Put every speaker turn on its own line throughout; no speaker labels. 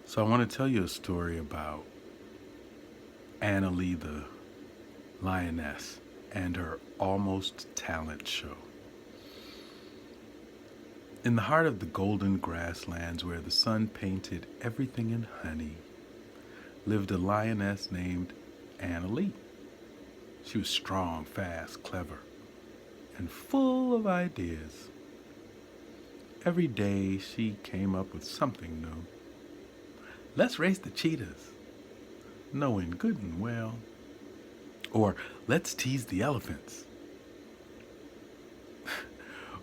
So I want to tell you a story about AnnaLee the lioness and her almost talent show. In the heart of the golden grasslands where the sun painted everything in honey, lived a lioness named AnnaLee. She was strong, fast, clever, and full of ideas. Every day she came up with something new. Let's race the cheetahs, knowing good and well. Or let's tease the elephants.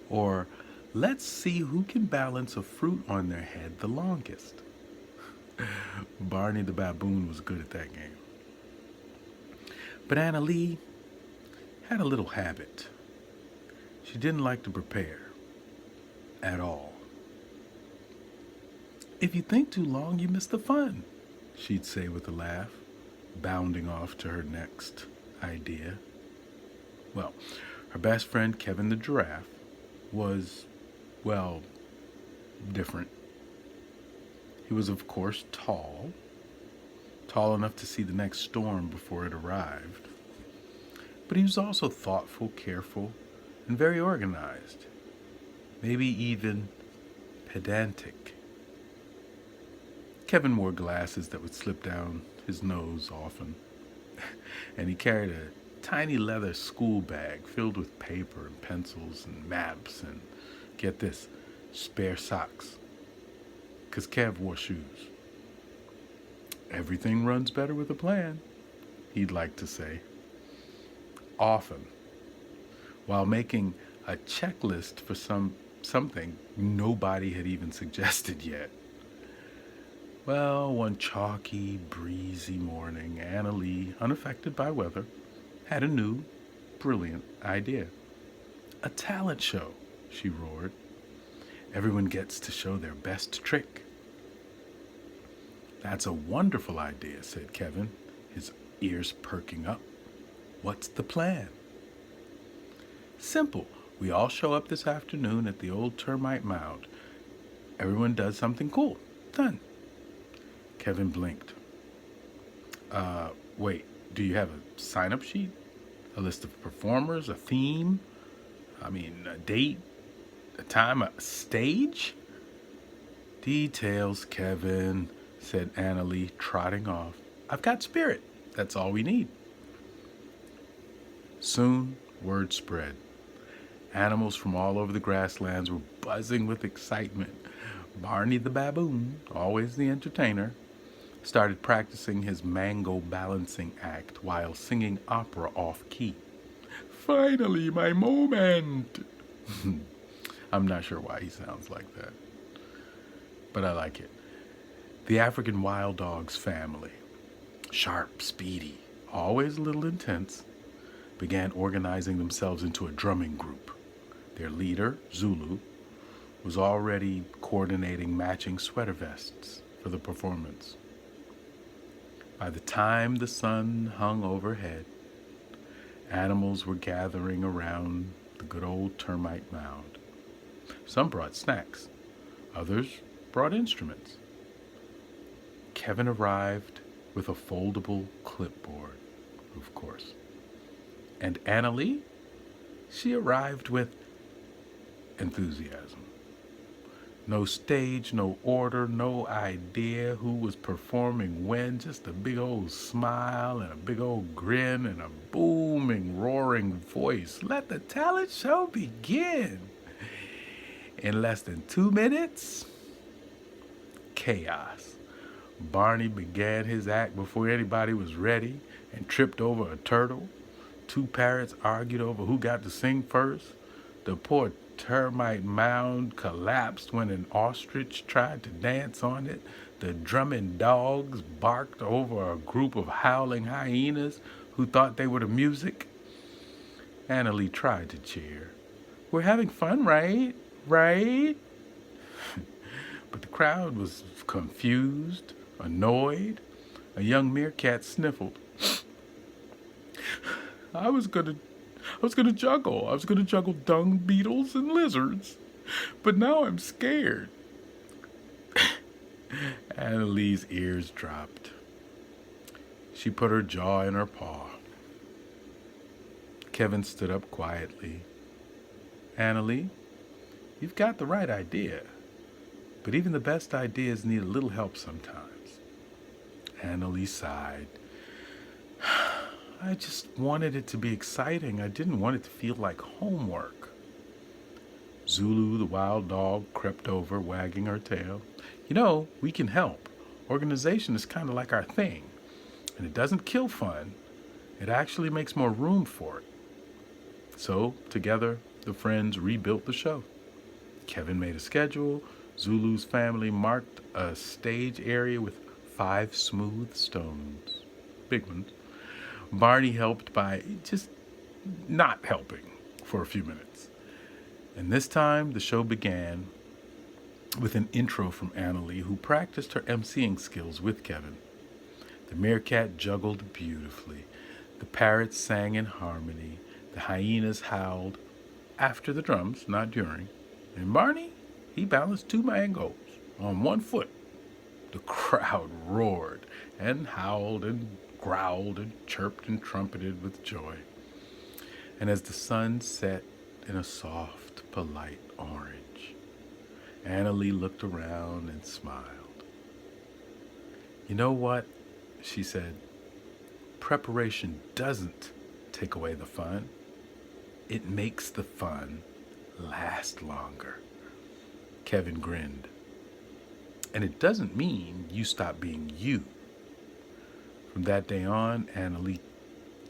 Or let's see who can balance a fruit on their head the longest. Barney the baboon was good at that game. But AnnaLee had a little habit. She didn't like to prepare at all. If you think too long, you miss the fun, she'd say with a laugh, bounding off to her next idea. Well, her best friend Kevin the giraffe was, well, different. He was, of course, tall enough to see the next storm before it arrived. But he was also thoughtful, careful, and very organized. Maybe even pedantic. Kevin wore glasses that would slip down his nose often, and he carried a tiny leather school bag filled with paper and pencils and maps and, get this, spare socks. 'Cause Kev wore shoes. Everything runs better with a plan, he'd like to say. Often, while making a checklist for something nobody had even suggested yet. Well, one chalky, breezy morning, AnnaLee, unaffected by weather, had a new, brilliant idea. A talent show, she roared. Everyone gets to show their best trick. That's a wonderful idea, said Kevin, his ears perking up. What's the plan? Simple. We all show up this afternoon at the old termite mound. Everyone does something cool. Done. Kevin blinked. Wait, do you have a sign-up sheet? A list of performers, a theme? A date? A time? A stage? Details, Kevin, said AnnaLee, trotting off. I've got spirit. That's all we need. Soon, word spread. Animals from all over the grasslands were buzzing with excitement. Barney the baboon, always the entertainer, started practicing his mango balancing act while singing opera off-key. Finally, my moment! I'm not sure why he sounds like that, but I like it. The African wild dogs family, sharp, speedy, always a little intense, began organizing themselves into a drumming group. Their leader, Zulu, was already coordinating matching sweater vests for the performance. By the time the sun hung overhead, animals were gathering around the good old termite mound. Some brought snacks, others brought instruments. Kevin arrived with a foldable clipboard, of course. And AnnaLee, she arrived with enthusiasm. No stage, no order, no idea who was performing when, just a big old smile and a big old grin and a booming, roaring voice. Let the talent show begin. In less than 2 minutes, chaos. Barney began his act before anybody was ready and tripped over a turtle. 2 parrots argued over who got to sing first. The poor termite mound collapsed when an ostrich tried to dance on it. The drumming dogs barked over a group of howling hyenas who thought they were the music. AnnaLee tried to cheer. We're having fun, right? Right? But the crowd was confused, annoyed. A young meerkat sniffled. I was gonna juggle. I was gonna juggle dung beetles and lizards. But now I'm scared. AnnaLee's ears dropped. She put her jaw in her paw. Kevin stood up quietly. AnnaLee, you've got the right idea, but even the best ideas need a little help sometimes. AnnaLee sighed. I just wanted it to be exciting. I didn't want it to feel like homework. Zulu, the wild dog, crept over, wagging her tail. You know, we can help. Organization is kind of like our thing. And it doesn't kill fun. It actually makes more room for it. So, together, the friends rebuilt the show. Kevin made a schedule. Zulu's family marked a stage area with 5 smooth stones. Big ones. Barney helped by just not helping for a few minutes. And this time, the show began with an intro from AnnaLee, who practiced her emceeing skills with Kevin. The meerkat juggled beautifully. The parrots sang in harmony. The hyenas howled after the drums, not during. And Barney, he balanced 2 mangoes on 1 foot. The crowd roared and howled and growled and chirped and trumpeted with joy. And as the sun set in a soft, polite orange, AnnaLee looked around and smiled. You know what? She said. Preparation doesn't take away the fun. It makes the fun last longer. Kevin grinned. And it doesn't mean you stop being you. From that day on, AnnaLee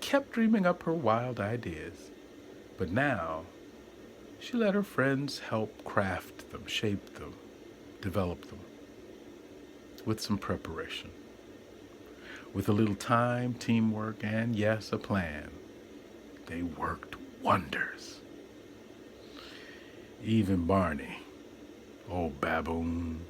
kept dreaming up her wild ideas. But now, she let her friends help craft them, shape them, develop them. With some preparation. With a little time, teamwork, and yes, a plan, they worked wonders. Even Barney, old baboon,